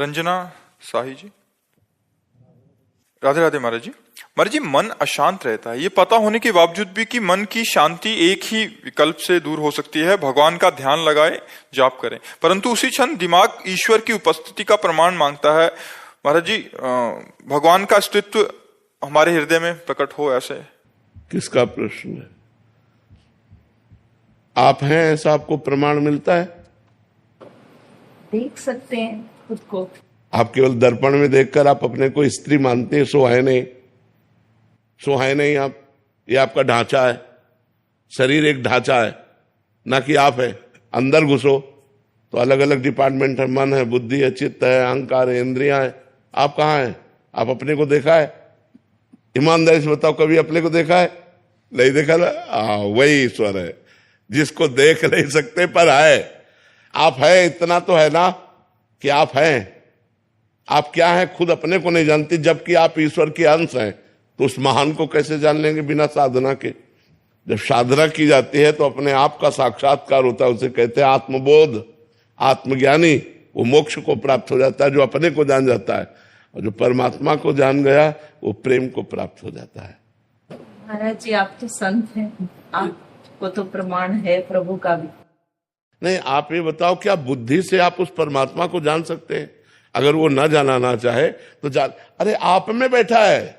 रंजना साही जी। राधे राधे महाराज जी। महाराज जी, मन अशांत रहता है, ये पता होने के बावजूद भी कि मन की शांति एक ही विकल्प से दूर हो सकती है, भगवान का ध्यान लगाए, जाप करें, परंतु उसी क्षण दिमाग ईश्वर की उपस्थिति का प्रमाण मांगता है। महाराज जी, भगवान का अस्तित्व हमारे हृदय में प्रकट हो, ऐसे किसका प्रश्न है? आप हैं ऐसा आपको प्रमाण मिलता है? देख सकते हैं खुद को। आप केवल दर्पण में देखकर आप अपने को स्त्री मानते हैं, सो है नहीं, सो है नहीं आप। ये आपका ढांचा है, शरीर एक ढांचा है, ना कि आप है। अंदर घुसो तो अलग अलग डिपार्टमेंट है, मन है, बुद्धि है, चित्त है, अहंकार है, इंद्रियां है। आप कहाँ हैं? आप अपने को देखा है? ईमानदारी से बताओ, कभी अपने को देखा है? नहीं देखा ना? वही ईश्वर है जिसको देख नहीं सकते पर है। आप है, इतना तो है ना कि आप हैं। आप क्या हैं खुद अपने को नहीं जानते, जबकि आप ईश्वर के अंश हैं। तो उस महान को कैसे जान लेंगे बिना साधना के? जब साधना की जाती है तो अपने आप का साक्षात्कार होता है, उसे कहते हैं आत्मबोध। आत्मज्ञानी वो मोक्ष को प्राप्त हो जाता है, जो अपने को जान जाता है, और जो परमात्मा को जान गया वो प्रेम को प्राप्त हो जाता है। महाराज जी, आप तो संत हैं, आपको तो प्रमाण है प्रभु का भी। नहीं, आप ये बताओ, क्या बुद्धि से आप उस परमात्मा को जान सकते हैं? अगर वो न जाना चाहे तो जान। अरे आप में बैठा है,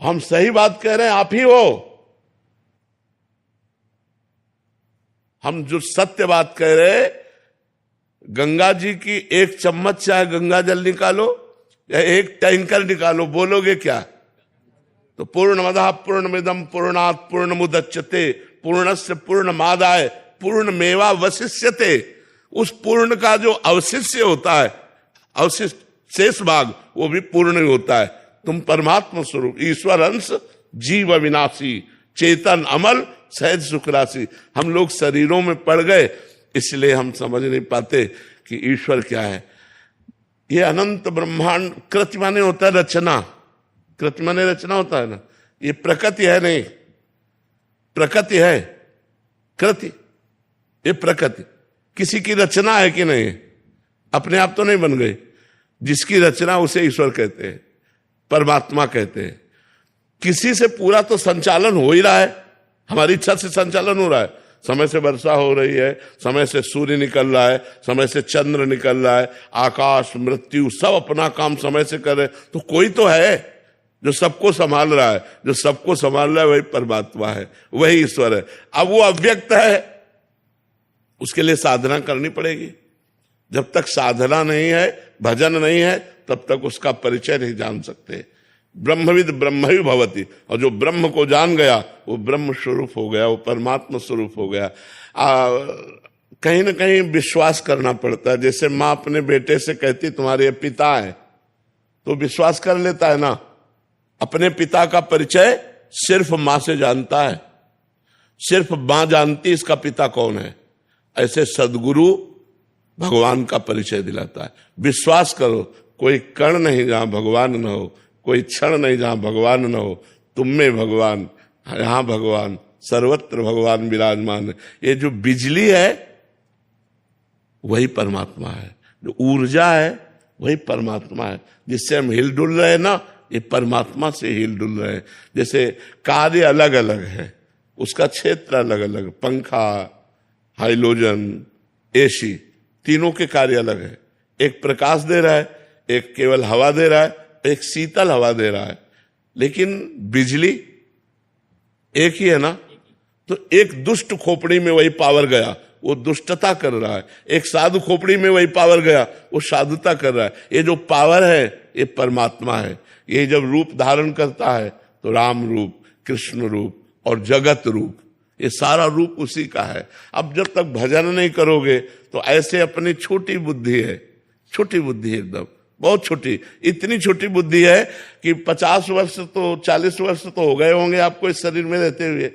हम सही बात कह रहे हैं, आप ही हो। हम जो सत्य बात कह रहे हैं, गंगा जी की एक चम्मच चाहे गंगा जल निकालो या एक टैंकर निकालो, बोलोगे क्या? तो पूर्णमदः पूर्णमिदं पूर्णात् पूर्णमुदच्यते पूर्णस्य पूर्णमादाय पूर्णमेवावशिष्यते। उस पूर्ण का जो अवशिष्य होता है, अवशिष्ट शेष भाग, वो भी पूर्ण ही होता है। तुम परमात्मा स्वरूप, ईश्वर अंश, जीव अविनाशी, चेतन अमल, सहज सुख राशि। हम लोग शरीरों में पड़ गए, इसलिए हम समझ नहीं पाते कि ईश्वर क्या है। ये अनंत ब्रह्मांड, कृति माने होता है रचना, कृति माने रचना होता है ना। ये प्रकृति है नहीं, प्रकृति है, कृति, ये प्रकृति। किसी की रचना है कि नहीं? अपने आप तो नहीं बन गई। जिसकी रचना उसे ईश्वर कहते हैं, परमात्मा कहते हैं। किसी से पूरा तो संचालन हो ही रहा है, हमारी इच्छा से संचालन हो रहा है। समय से वर्षा हो रही है, समय से सूर्य निकल रहा है, समय से चंद्र निकल रहा है, आकाश, मृत्यु सब अपना काम समय से कर रहे। तो कोई तो है जो सबको संभाल रहा है। जो सबको संभाल रहा है वही परमात्मा है, वही ईश्वर है। अब वो अव्यक्त है, उसके लिए साधना करनी पड़ेगी। जब तक साधना नहीं है, भजन नहीं है, तब तक उसका परिचय नहीं जान सकते। ब्रह्मविद ब्रह्म ही भवति, और जो ब्रह्म को जान गया वो ब्रह्म स्वरूप हो गया, वो परमात्मा स्वरूप हो गया। कहीं ना कहीं विश्वास करना पड़ता है। जैसे माँ अपने बेटे से कहती तुम्हारे पिता है, तो विश्वास कर लेता है ना। अपने पिता का परिचय सिर्फ माँ से जानता है, सिर्फ माँ जानती इसका पिता कौन है। ऐसे सदगुरु भगवान का परिचय दिलाता है। विश्वास करो, कोई कण नहीं जहां भगवान न हो, कोई क्षण नहीं जहां भगवान न हो। तुम में भगवान, यहां भगवान, सर्वत्र भगवान विराजमान है। ये जो बिजली है वही परमात्मा है, जो ऊर्जा है वही परमात्मा है। जिससे हम हिलडुल रहे ना, ये परमात्मा से हिलडुल रहे हैं। जैसे कार्य अलग अलग है, उसका क्षेत्र अलग अलग, पंखा, हाइलोजन, एसी, तीनों के कार्य अलग है। एक प्रकाश दे रहा है, एक केवल हवा दे रहा है, एक शीतल हवा दे रहा है। लेकिन बिजली एक ही है ना। तो एक दुष्ट खोपड़ी में वही पावर गया, वो दुष्टता कर रहा है। एक साधु खोपड़ी में वही पावर गया, वो साधुता कर रहा है। ये जो पावर है ये परमात्मा है। ये जब रूप धारण करता है तो राम रूप, कृष्ण रूप और जगत रूप, ये सारा रूप उसी का है। अब जब तक भजन नहीं करोगे तो ऐसे अपनी छोटी बुद्धि है, छोटी बुद्धि एकदम बहुत छोटी, इतनी छोटी बुद्धि है कि 50 वर्ष तो 40 वर्ष तो हो गए होंगे आपको इस शरीर में रहते हुए।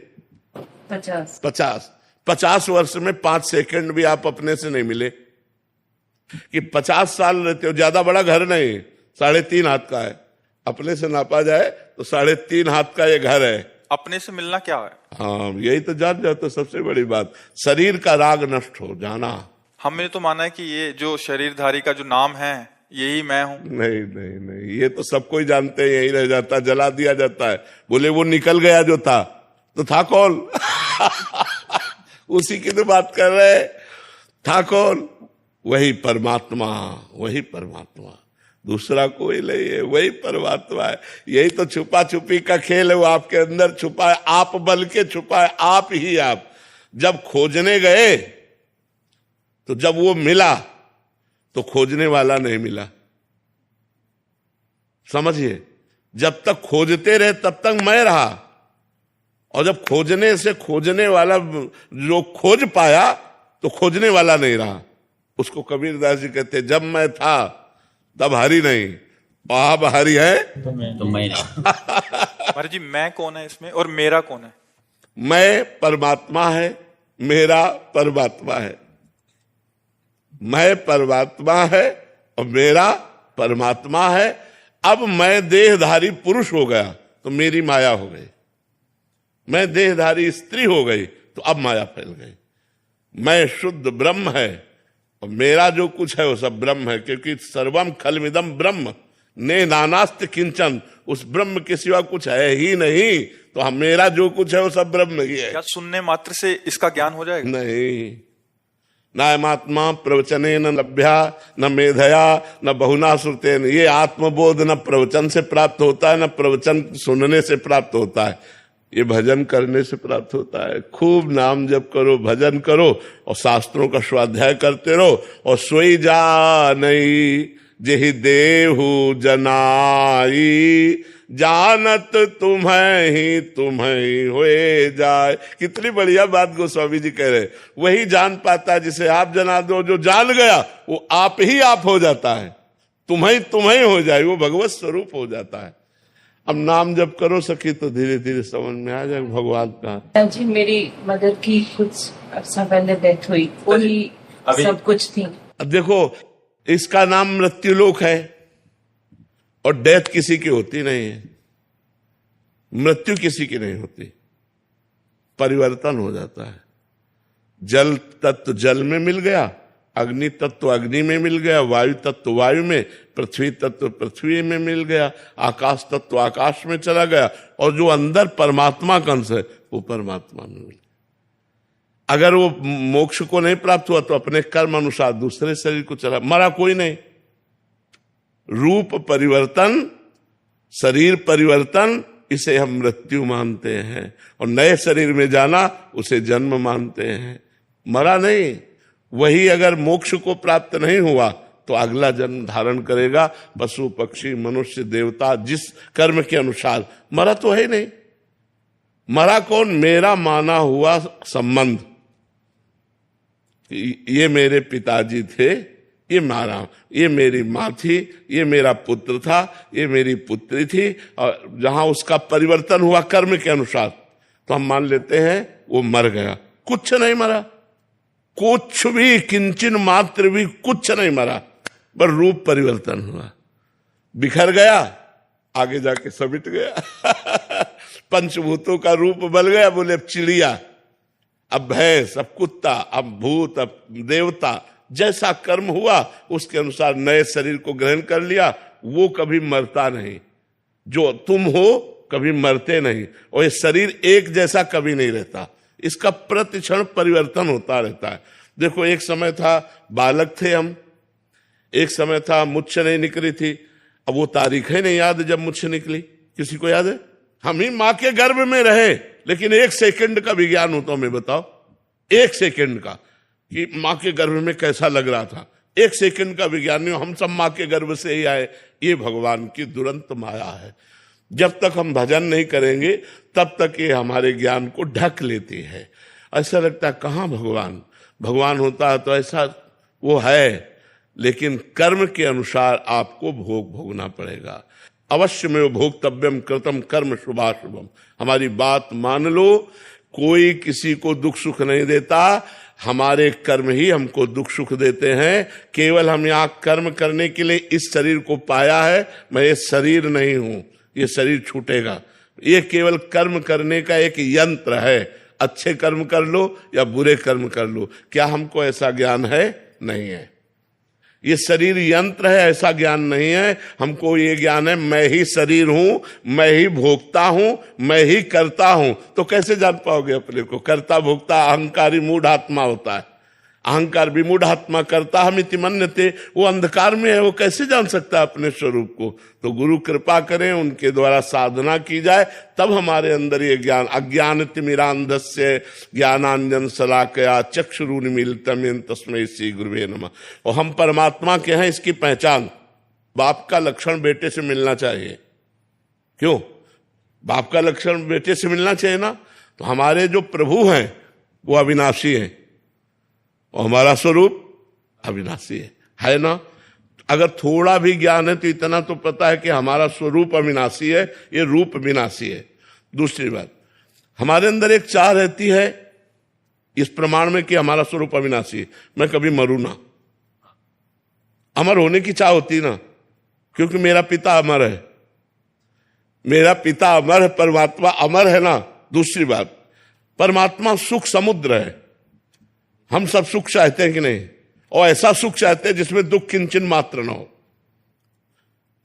50 वर्ष में 5 सेकंड भी आप अपने से नहीं मिले कि 50 साल रहते हो। ज्यादा बड़ा घर नहीं, 3.5 हाथ का है। अपने से नापा जाए तो 3.5 हाथ का ये घर है। अपने से मिलना क्या है? हाँ, यही तो जान जाओ तो सबसे बड़ी बात, शरीर का राग नष्ट हो जाना। हमने तो माना है कि ये जो शरीरधारी का जो नाम है यही मैं हूं। नहीं नहीं नहीं, ये तो सबको ही जानते हैं, यही रह जाता, जला दिया जाता है। बोले वो निकल गया जो था, तो था कौन? उसी की तो बात कर रहे हैं। था कौन? वही परमात्मा, वही परमात्मा, दूसरा कोई नहीं है, वही परमात्मा है। यही तो छुपा छुपी का खेल है, वो आपके अंदर छुपा है, आप बल के छुपा है, आप ही आप। जब खोजने गए तो जब वो मिला तो खोजने वाला नहीं मिला। समझिए, जब तक खोजते रहे तब तक मैं रहा, और जब खोजने से खोजने वाला जो खोज पाया तो खोजने वाला नहीं रहा। उसको कबीरदास जी कहते, जब मैं था तब हरि नहीं, अब हरि है तो मैं नहीं। महाराज जी मैं कौन है इसमें और मेरा कौन है? मैं परमात्मा है, मेरा परमात्मा है। मैं परमात्मा है और मेरा परमात्मा है। अब मैं देहधारी पुरुष हो गया तो मेरी माया हो गई, मैं देहधारी स्त्री हो गई तो अब माया फैल गई। मैं शुद्ध ब्रह्म है और मेरा जो कुछ है वो सब ब्रह्म है, क्योंकि सर्वम खलमिदम ब्रह्म ने नानास्त किंचन, उस ब्रह्म के सिवा कुछ है ही नहीं। तो हम, मेरा जो कुछ है वो सब ब्रह्म ही है। क्या सुनने मात्र से इसका ज्ञान हो जाएगा? नहीं, नायमात्मा प्रवचने न लभ्या न मेधया न बहुना श्रुतेन। ये आत्मबोध न प्रवचन से प्राप्त होता है, न प्रवचन सुनने से प्राप्त होता है, ये भजन करने से प्राप्त होता है। खूब नाम जप करो, भजन करो और शास्त्रों का स्वाध्याय करते रहो। और सोई जा नहीं जेहि देहु जनाई, जानत तुम्हें ही होए जाए। कितनी बढ़िया बात गोस्वामी जी कह रहे। वही जान पाता है जिसे आप जना दो, जो जान गया वो आप ही आप हो जाता है, तुम्हें हो जाए, वो भगवत स्वरूप हो जाता है। अब नाम जब करो सकी तो धीरे धीरे समझ में आ जाए भगवान का। जी मेरी मदर की कुछ अर्सा पहले डेथ हुई, वही सब कुछ थी। अब देखो, इसका नाम मृत्युलोक है और डेथ किसी की होती नहीं है, मृत्यु किसी की नहीं होती, परिवर्तन हो जाता है। जल तत्व जल में मिल गया, अग्नि तत्व अग्नि में मिल गया, वायु तत्व वायु में, पृथ्वी तत्व पृथ्वी में मिल गया, आकाश तत्व आकाश में चला गया, और जो अंदर परमात्मा का अंश है वो परमात्मा में मिल गया। अगर वो मोक्ष को नहीं प्राप्त हुआ तो अपने कर्म अनुसार दूसरे शरीर को चला, मरा कोई नहीं। रूप परिवर्तन, शरीर परिवर्तन, इसे हम मृत्यु मानते हैं, और नए शरीर में जाना उसे जन्म मानते हैं, मरा नहीं। वही अगर मोक्ष को प्राप्त नहीं हुआ तो अगला जन्म धारण करेगा, पशु पक्षी मनुष्य देवता, जिस कर्म के अनुसार। मरा तो है नहीं। मरा कौन? मेरा माना हुआ संबंध, ये मेरे पिताजी थे, ये मारा, ये मेरी माँ थी, ये मेरा पुत्र था, ये मेरी पुत्री थी, और जहां उसका परिवर्तन हुआ कर्म के अनुसार तो हम मान लेते हैं वो मर गया। कुछ नहीं मरा, कुछ भी, किंचन मात्र भी कुछ नहीं मरा, पर रूप परिवर्तन हुआ, बिखर गया, आगे जाके समिट गया। पंचभूतों का रूप बदल गया। बोले अब चिड़िया, अब भैंस, अब कुत्ता, अब भूत, अब देवता, जैसा कर्म हुआ उसके अनुसार नए शरीर को ग्रहण कर लिया। वो कभी मरता नहीं, जो तुम हो कभी मरते नहीं, और ये शरीर एक जैसा कभी नहीं रहता, इसका प्रतिक्षण परिवर्तन होता रहता है। देखो, एक समय था बालक थे हम, एक समय था मुच्छ नहीं निकली थी। अब वो तारीख है नहीं याद जब मुच्छ निकली, किसी को याद है? हम ही माँ के गर्भ में रहे, लेकिन एक सेकंड का विज्ञान हो तो हमें बताओ, एक सेकंड का, कि माँ के गर्भ में कैसा लग रहा था। एक सेकंड का विज्ञान नहीं, हम सब माँ के गर्भ से ही आए। ये भगवान की दुरंत माया है। जब तक हम भजन नहीं करेंगे तब तक ये हमारे ज्ञान को ढक लेती है। ऐसा लगता है कहाँ भगवान, भगवान होता है तो ऐसा वो है, लेकिन कर्म के अनुसार आपको भोग भोगना पड़ेगा। अवश्य में वो भोक्तव्यम कृतम कर्म शुभाशुभम। हमारी बात मान लो, कोई किसी को दुख सुख नहीं देता, हमारे कर्म ही हमको दुख सुख देते हैं। केवल हम यहाँ कर्म करने के लिए इस शरीर को पाया है। मैं ये शरीर नहीं हूं, ये शरीर छूटेगा। ये केवल कर्म करने का एक यंत्र है। अच्छे कर्म कर लो या बुरे कर्म कर लो, क्या हमको ऐसा ज्ञान है? नहीं है। ये शरीर यंत्र है ऐसा ज्ञान नहीं है। हमको ये ज्ञान है मैं ही शरीर हूं, मैं ही भोगता हूं, मैं ही करता हूं। तो कैसे जान पाओगे अपने को? कर्ता भोक्ता अहंकारी मूढ़ आत्मा होता है। अहंकार विमूढ़ आत्मा करता हम इति मन्यते, वो अंधकार में है, वो कैसे जान सकता है अपने स्वरूप को? तो गुरु कृपा करें, उनके द्वारा साधना की जाए, तब हमारे अंदर ये ज्ञान। अज्ञान तिमिरांधस्य ज्ञानांजन शलाकया चक्षुरुन्मीलितं येन तस्मै श्री गुरुवे नमः। और हम परमात्मा के हैं, इसकी पहचान बाप का लक्षण बेटे से मिलना चाहिए। क्यों? बाप का लक्षण बेटे से मिलना चाहिए ना। तो हमारे जो प्रभु हैं वो अविनाशी हैं और हमारा स्वरूप अविनाशी है ना। अगर थोड़ा भी ज्ञान है तो इतना तो पता है कि हमारा स्वरूप अविनाशी है, ये रूप विनाशी है। दूसरी बात, हमारे अंदर एक चाह रहती है इस प्रमाण में कि हमारा स्वरूप अविनाशी है, मैं कभी मरूं ना। अमर होने की चाह होती ना, क्योंकि मेरा पिता अमर है, मेरा पिता अमर है, परमात्मा अमर है ना। दूसरी बात, परमात्मा सुख समुद्र है। हम सब सुख चाहते हैं कि नहीं? और ऐसा सुख चाहते हैं जिसमें दुख किंचन मात्र ना हो।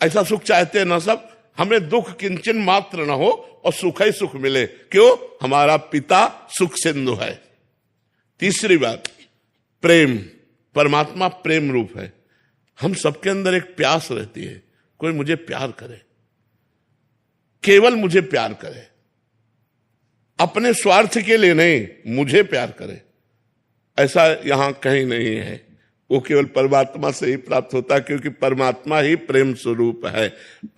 ऐसा सुख चाहते हैं ना सब, हमें दुख किंचन मात्र ना हो और सुख ही सुख मिले। क्यों? हमारा पिता सुख सिंधु है। तीसरी बात, प्रेम। परमात्मा प्रेम रूप है। हम सबके अंदर एक प्यास रहती है, कोई मुझे प्यार करे, केवल मुझे प्यार करे, अपने स्वार्थ के लिए नहीं, मुझे प्यार करे। ऐसा यहां कहीं नहीं है, वो केवल परमात्मा से ही प्राप्त होता है, क्योंकि परमात्मा ही प्रेम स्वरूप है।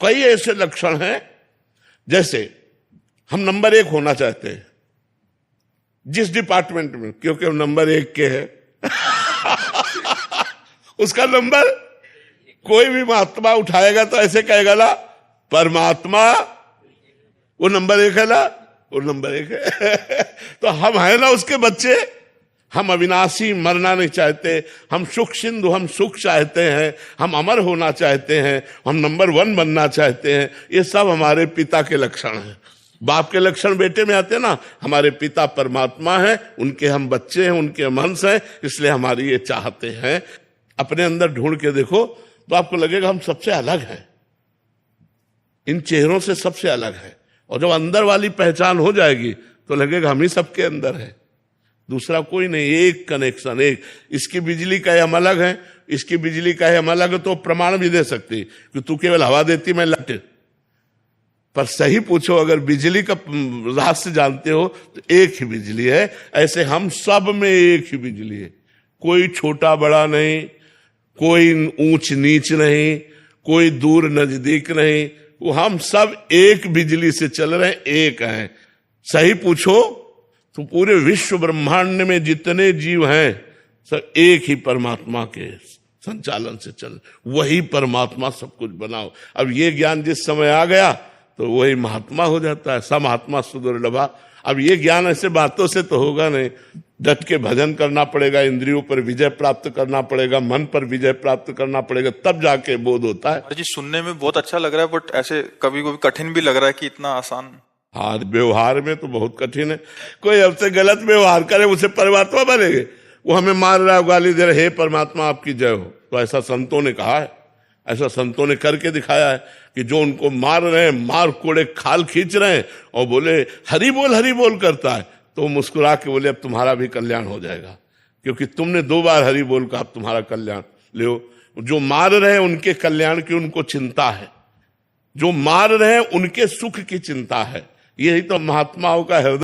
कई ऐसे लक्षण हैं, जैसे हम नंबर 1 होना चाहते हैं जिस डिपार्टमेंट में, क्योंकि हम नंबर 1 के हैं उसका नंबर कोई भी महात्मा उठाएगा तो ऐसे कहेगा ना, परमात्मा वो नंबर 1 है ना, वो नंबर 1 है तो हम है ना उसके बच्चे। हम अविनाशी, मरना नहीं चाहते, हम सुख सिंधु, हम सुख चाहते हैं, हम अमर होना चाहते हैं, हम नंबर 1 बनना चाहते हैं। ये सब हमारे पिता के लक्षण हैं। बाप के लक्षण बेटे में आते हैं ना। हमारे पिता परमात्मा है, उनके हम बच्चे हैं, उनके हम अंश हैं, इसलिए हमारी ये चाहते हैं। अपने अंदर ढूंढ के देखो तो आपको लगेगा हम सबसे अलग हैं, इन चेहरों से सबसे अलग है। और जब अंदर वाली पहचान हो जाएगी तो लगेगा हम ही सबके अंदर है, दूसरा कोई नहीं। एक कनेक्शन, एक। इसकी बिजली का हम अलग है, इसकी बिजली का हम अलग है, तो प्रमाण भी दे सकती कि तू केवल हवा देती, मैं लाइट। पर सही पूछो, अगर बिजली का रहस्य जानते हो तो एक ही बिजली है। ऐसे हम सब में एक ही बिजली है, कोई छोटा बड़ा नहीं, कोई ऊंच नीच नहीं, कोई दूर नजदीक नहीं। वो हम सब एक बिजली से चल रहे हैं, एक हैं। सही पूछो तो पूरे विश्व ब्रह्मांड में जितने जीव हैं सब एक ही परमात्मा के संचालन से चल, वही परमात्मा सब कुछ बनाओ। अब ये ज्ञान जिस समय आ गया तो वही महात्मा हो जाता है। सब महात्मा सुदुर्लभा। अब ये ज्ञान ऐसे बातों से तो होगा नहीं, डट के भजन करना पड़ेगा, इंद्रियों पर विजय प्राप्त करना पड़ेगा, मन पर विजय प्राप्त करना पड़ेगा, तब जाके बोध होता है। जी सुनने में बहुत अच्छा लग रहा है, बट ऐसे कभी कभी कठिन भी लग रहा है कि इतना आसान। हाँ, व्यवहार में तो बहुत कठिन है। कोई हमसे गलत व्यवहार करे, उसे परमात्मा बनेंगे। वो हमें मार रहा है, गाली दे रहा है, हे परमात्मा आपकी जय हो। तो ऐसा संतों ने कहा है, ऐसा संतों ने करके दिखाया है कि जो उनको मार रहे हैं, मार कोड़े खाल खींच रहे हैं और बोले हरि बोल करता है, तो वो मुस्कुरा के बोले अब तुम्हारा भी कल्याण हो जाएगा, क्योंकि तुमने 2 बार हरि बोल का, अब तुम्हारा कल्याण ले। जो मार रहे हैं उनके कल्याण की उनको चिंता है, जो मार रहे हैं उनके सुख की चिंता है। यही तो महात्माओं का हृदय